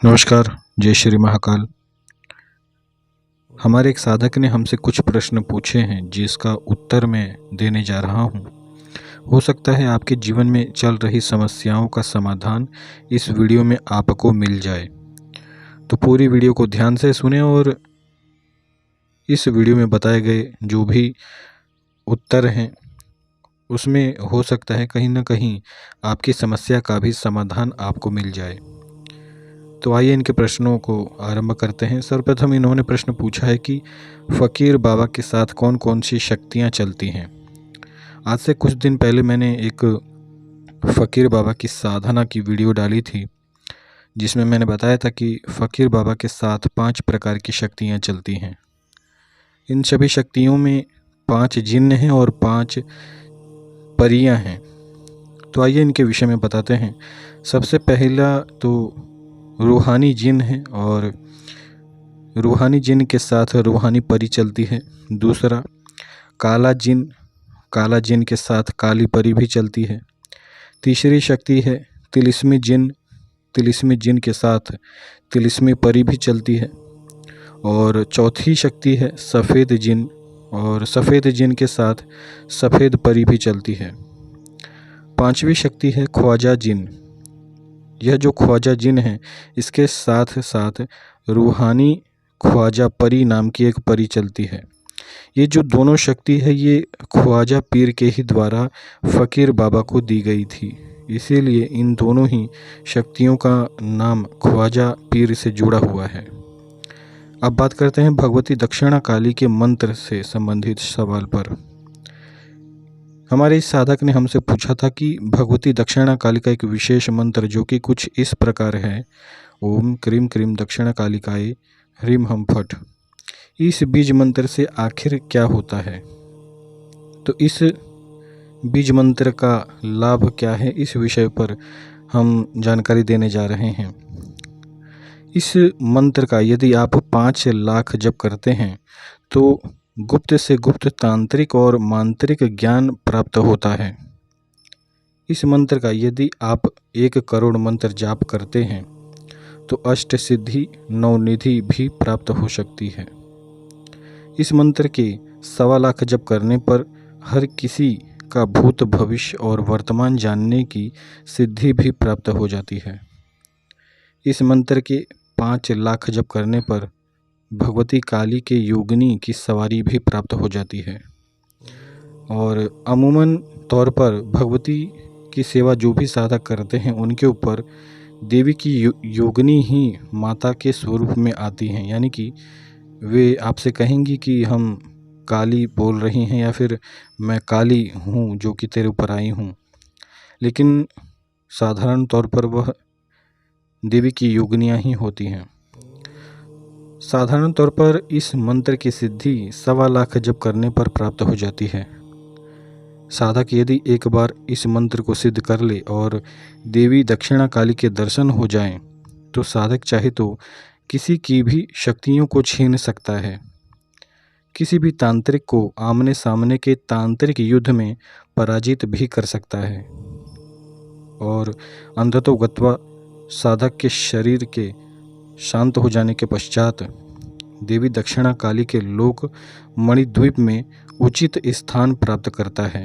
नमस्कार। जय श्री महाकाल। हमारे एक साधक ने हमसे कुछ प्रश्न पूछे हैं जिसका उत्तर मैं देने जा रहा हूँ। हो सकता है आपके जीवन में चल रही समस्याओं का समाधान इस वीडियो में आपको मिल जाए, तो पूरी वीडियो को ध्यान से सुने और इस वीडियो में बताए गए जो भी उत्तर हैं उसमें हो सकता है कहीं ना कहीं आपकी समस्या का भी समाधान आपको मिल जाए। तो आइए इनके प्रश्नों को आरंभ करते हैं। सर्वप्रथम इन्होंने प्रश्न पूछा है कि फ़कीर बाबा के साथ कौन कौन सी शक्तियाँ चलती हैं। आज से कुछ दिन पहले मैंने एक फ़कीर बाबा की साधना की वीडियो डाली थी, जिसमें मैंने बताया था कि फ़कीर बाबा के साथ 5 प्रकार की शक्तियाँ चलती हैं। इन सभी शक्तियों में 5 जिन्न हैं और 5 परियां हैं। तो आइए इनके विषय में बताते हैं। सबसे पहला तो रूहानी जिन है और रूहानी जिन के साथ रूहानी परी चलती है। दूसरा काला जिन के साथ काली परी भी चलती है। तीसरी शक्ति है तिलिस्मी जिन के साथ तिलिस्मी परी भी चलती है। और चौथी शक्ति है सफ़ेद जिन, और सफ़ेद जिन के साथ सफ़ेद परी भी चलती है। पांचवी शक्ति है ख्वाजा जिन। यह जो ख्वाजा जिन है इसके साथ साथ रूहानी ख्वाजा परी नाम की एक परी चलती है। ये जो दोनों शक्ति है ये ख्वाजा पीर के ही द्वारा फ़कीर बाबा को दी गई थी, इसीलिए इन दोनों ही शक्तियों का नाम ख्वाजा पीर से जुड़ा हुआ है। अब बात करते हैं भगवती दक्षिणा काली के मंत्र से संबंधित सवाल पर। हमारे इस साधक ने हमसे पूछा था कि भगवती दक्षिणा काली का एक विशेष मंत्र जो कि कुछ इस प्रकार है: ओम क्रीम क्रीम दक्षिणा कालिकाय ह्रीम हम फट। इस बीज मंत्र से आखिर क्या होता है, तो इस बीज मंत्र का लाभ क्या है, इस विषय पर हम जानकारी देने जा रहे हैं। इस मंत्र का यदि आप 5 लाख जप करते हैं तो गुप्त से गुप्त तांत्रिक और मांत्रिक ज्ञान प्राप्त होता है। इस मंत्र का यदि आप 1 करोड़ मंत्र जाप करते हैं तो अष्ट सिद्धि नवनिधि भी प्राप्त हो सकती है। इस मंत्र के 1.25 लाख जप करने पर हर किसी का भूत भविष्य और वर्तमान जानने की सिद्धि भी प्राप्त हो जाती है। इस मंत्र के 5 लाख जप करने पर भगवती काली के योगिनी की सवारी भी प्राप्त हो जाती है। और अमूमन तौर पर भगवती की सेवा जो भी साधक करते हैं उनके ऊपर देवी की योगिनी ही माता के स्वरूप में आती हैं, यानी कि वे आपसे कहेंगी कि हम काली बोल रही हैं या फिर मैं काली हूँ जो कि तेरे ऊपर आई हूँ, लेकिन साधारण तौर पर वह देवी की योगिनियाँ ही होती हैं। साधारण तौर पर इस मंत्र की सिद्धि 1.25 लाख जप करने पर प्राप्त हो जाती है। साधक यदि एक बार इस मंत्र को सिद्ध कर ले और देवी दक्षिणा काली के दर्शन हो जाएं, तो साधक चाहे तो किसी की भी शक्तियों को छीन सकता है। किसी भी तांत्रिक को आमने सामने के तांत्रिक युद्ध में पराजित भी कर सकता है। और अंधतो गत्वा साधक के शरीर के शांत हो जाने के पश्चात देवी दक्षिणा काली के लोक मणिद्वीप में उचित स्थान प्राप्त करता है,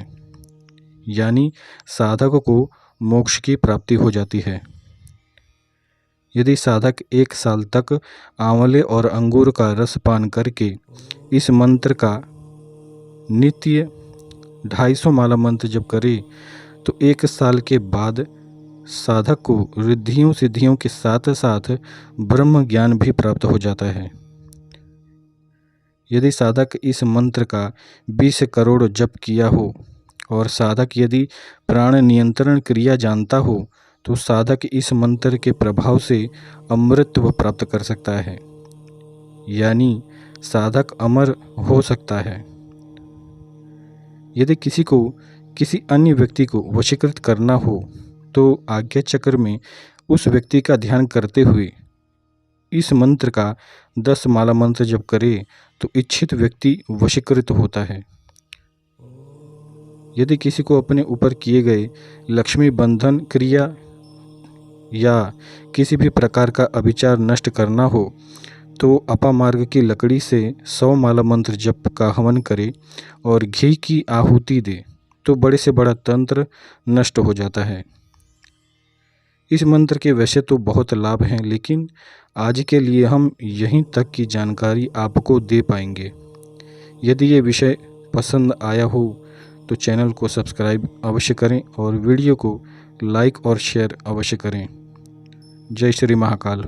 यानी साधक को मोक्ष की प्राप्ति हो जाती है। यदि साधक 1 साल तक आंवले और अंगूर का रस पान करके इस मंत्र का नित्य 250 माला मंत्र जप करे तो 1 साल के बाद साधक को रिद्धियों सिद्धियों के साथ साथ ब्रह्म ज्ञान भी प्राप्त हो जाता है। यदि साधक इस मंत्र का 20 करोड़ जप किया हो और साधक यदि प्राण नियंत्रण क्रिया जानता हो तो साधक इस मंत्र के प्रभाव से अमृतत्व प्राप्त कर सकता है, यानी साधक अमर हो सकता है। यदि किसी को किसी अन्य व्यक्ति को वशीकृत करना हो तो आज्ञा चक्र में उस व्यक्ति का ध्यान करते हुए इस मंत्र का 10 माला मंत्र जप करे तो इच्छित व्यक्ति वशीकृत होता है। यदि किसी को अपने ऊपर किए गए लक्ष्मी बंधन क्रिया या किसी भी प्रकार का अभिचार नष्ट करना हो तो अपामार्ग की लकड़ी से 100 माला मंत्र जप का हवन करे और घी की आहुति दे तो बड़े से बड़ा तंत्र नष्ट हो जाता है। इस मंत्र के वैसे तो बहुत लाभ हैं, लेकिन आज के लिए हम यहीं तक की जानकारी आपको दे पाएंगे। यदि ये विषय पसंद आया हो तो चैनल को सब्सक्राइब अवश्य करें और वीडियो को लाइक और शेयर अवश्य करें। जय श्री महाकाल।